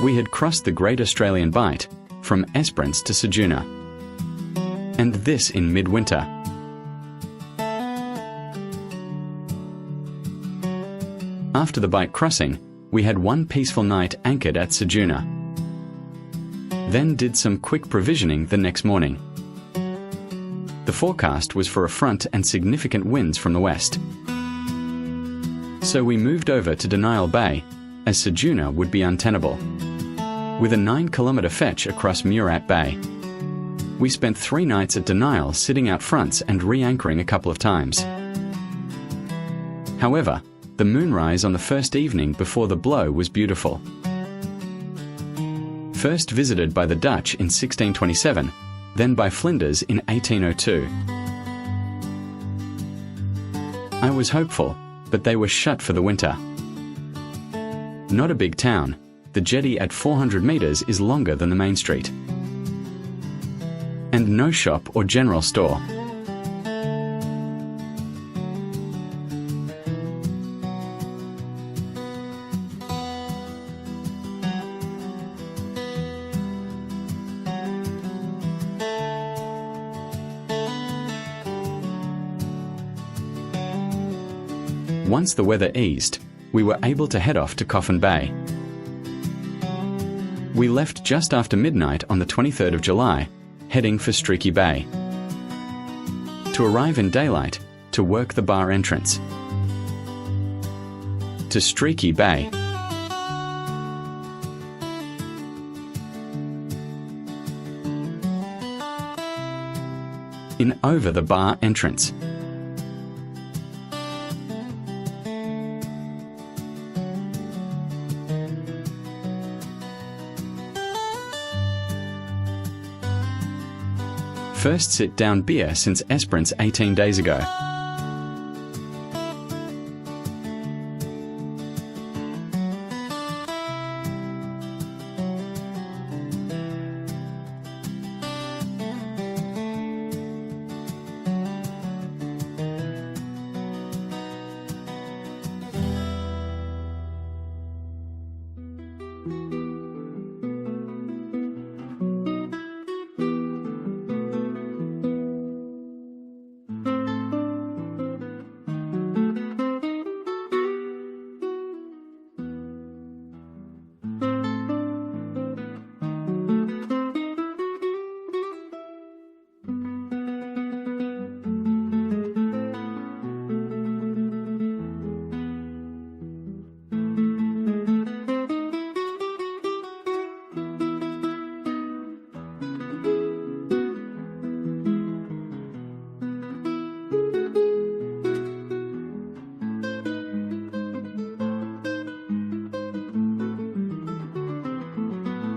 We had crossed the Great Australian Bight from Esperance to Ceduna, and this in midwinter. After the Bight crossing, we had one peaceful night anchored at Ceduna, then did some quick provisioning the next morning. The forecast was for a front and significant winds from the west, so we moved over to Denial Bay, as Ceduna would be untenable, with a 9-kilometre fetch across Murat Bay. We spent 3 nights at Denial sitting out fronts and re-anchoring a couple of times. However, the moonrise on the first evening before the blow was beautiful. First visited by the Dutch in 1627, then by Flinders in 1802. I was hopeful, but they were shut for the winter. Not a big town, the jetty at 400 metres is longer than the main street. And no shop or general store. Once the weather eased, we were able to head off to Coffin Bay. We left just after midnight on the 23rd of July, heading for Streaky Bay, to arrive in daylight to work the bar entrance to Streaky Bay. In over the bar entrance. First sit-down beer since Esperance 18 days ago.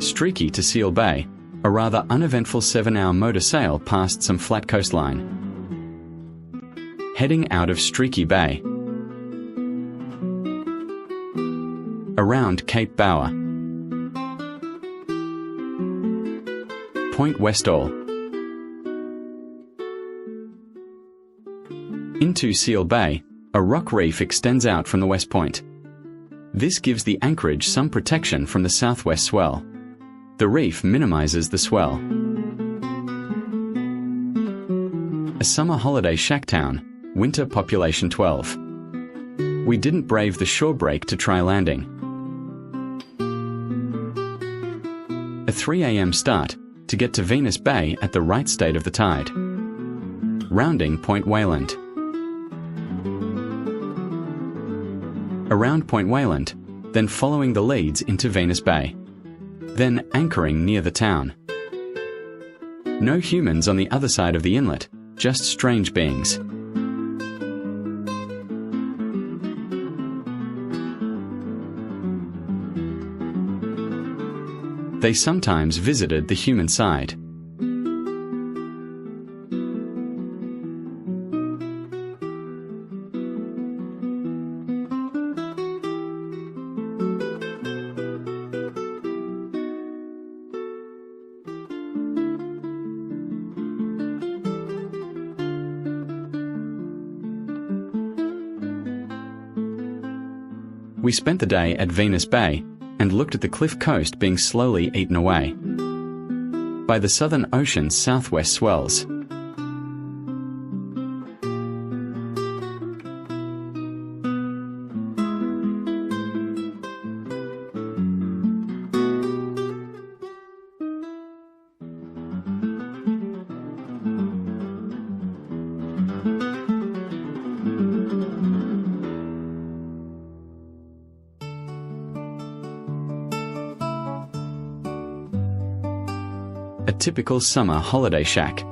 Streaky to Seal Bay, a rather uneventful 7-hour motor sail past some flat coastline. Heading out of Streaky Bay. Around Cape Bower. Point Westall. Into Seal Bay, a rock reef extends out from the west point. This gives the anchorage some protection from the southwest swell. The reef minimizes the swell. A summer holiday shack town, winter population 12. We didn't brave the shore break to try landing. A 3 a.m. start to get to Venus Bay at the right state of the tide. Rounding Point Wayland. Around Point Wayland, then following the leads into Venus Bay. Then anchoring near the town. No humans on the other side of the inlet, just strange beings. They sometimes visited the human side. We spent the day at Venus Bay, and looked at the cliff coast being slowly eaten away by the Southern Ocean's southwest swells. A typical summer holiday shack.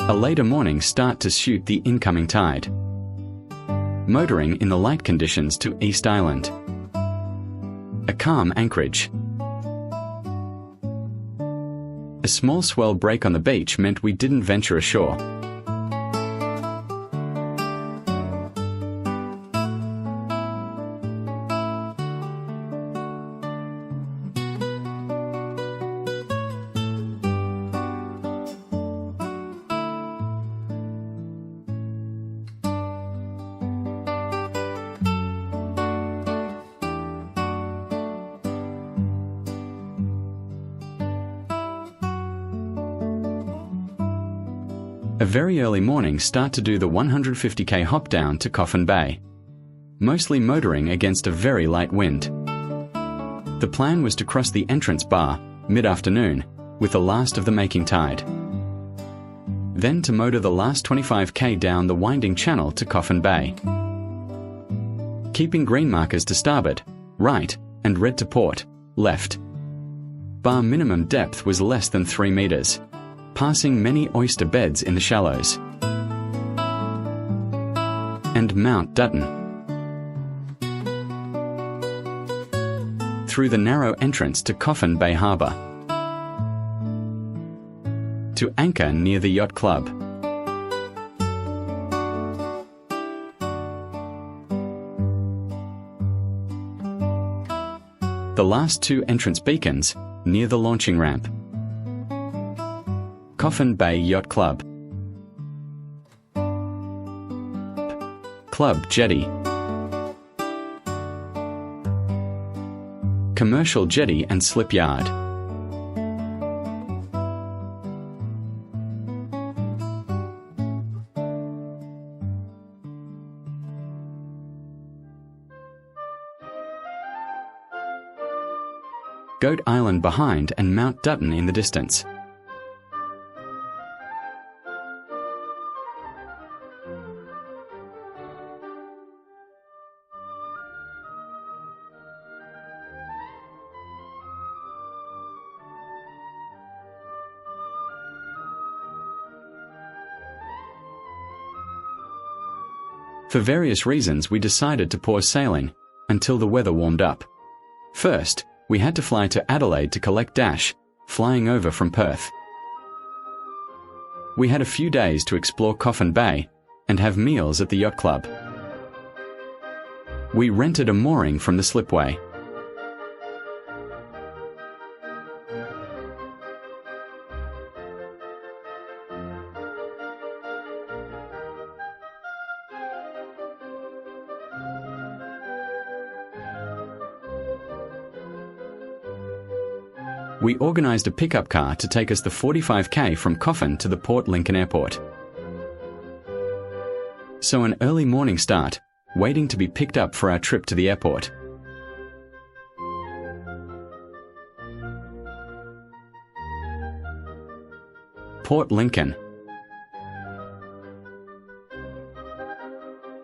A later morning start to suit the incoming tide. Motoring in the light conditions to East Island. A calm anchorage. A small swell break on the beach meant we didn't venture ashore. A very early morning start to do the 150k hop down to Coffin Bay, mostly motoring against a very light wind. The plan was to cross the entrance bar mid-afternoon with the last of the making tide. Then to motor the last 25k down the winding channel to Coffin Bay, keeping green markers to starboard, right, and red to port, left. Bar minimum depth was less than 3 meters. Passing many oyster beds in the shallows. And Mount Dutton. Through the narrow entrance to Coffin Bay Harbour. To anchor near the yacht club. The last 2 entrance beacons near the launching ramp. Coffin Bay Yacht Club. Club Jetty. Commercial Jetty and Slip Yard. Goat Island behind and Mount Dutton in the distance. For various reasons, we decided to pause sailing until the weather warmed up. First, we had to fly to Adelaide to collect Dash, flying over from Perth. We had a few days to explore Coffin Bay and have meals at the yacht club. We rented a mooring from the slipway. We organised a pickup car to take us the 45k from Coffin to the Port Lincoln Airport. So an early morning start, waiting to be picked up for our trip to the airport. Port Lincoln.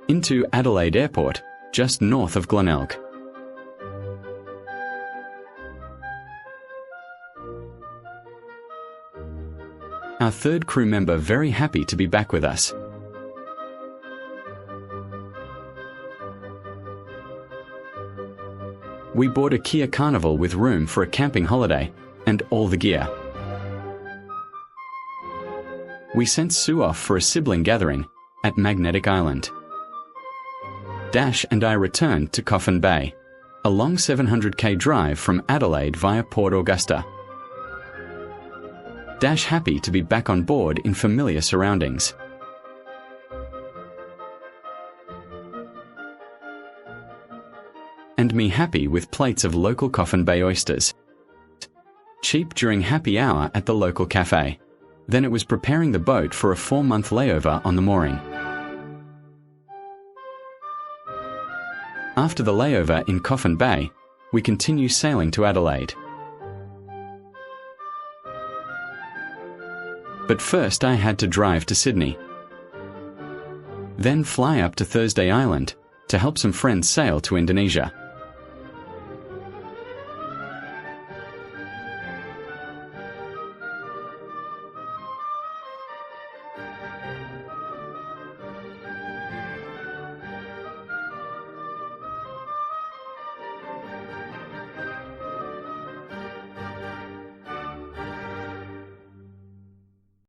Into Adelaide Airport, just north of Glenelg. Our third crew member very happy to be back with us. We bought a Kia Carnival with room for a camping holiday and all the gear. We sent Sue off for a sibling gathering at Magnetic Island. Dash and I returned to Coffin Bay, a long 700k drive from Adelaide via Port Augusta. Dash happy to be back on board in familiar surroundings. And me happy with plates of local Coffin Bay oysters. Cheap during happy hour at the local cafe. Then it was preparing the boat for a 4-month layover on the mooring. After the layover in Coffin Bay, we continue sailing to Adelaide. But first I had to drive to Sydney. Then fly up to Thursday Island to help some friends sail to Indonesia.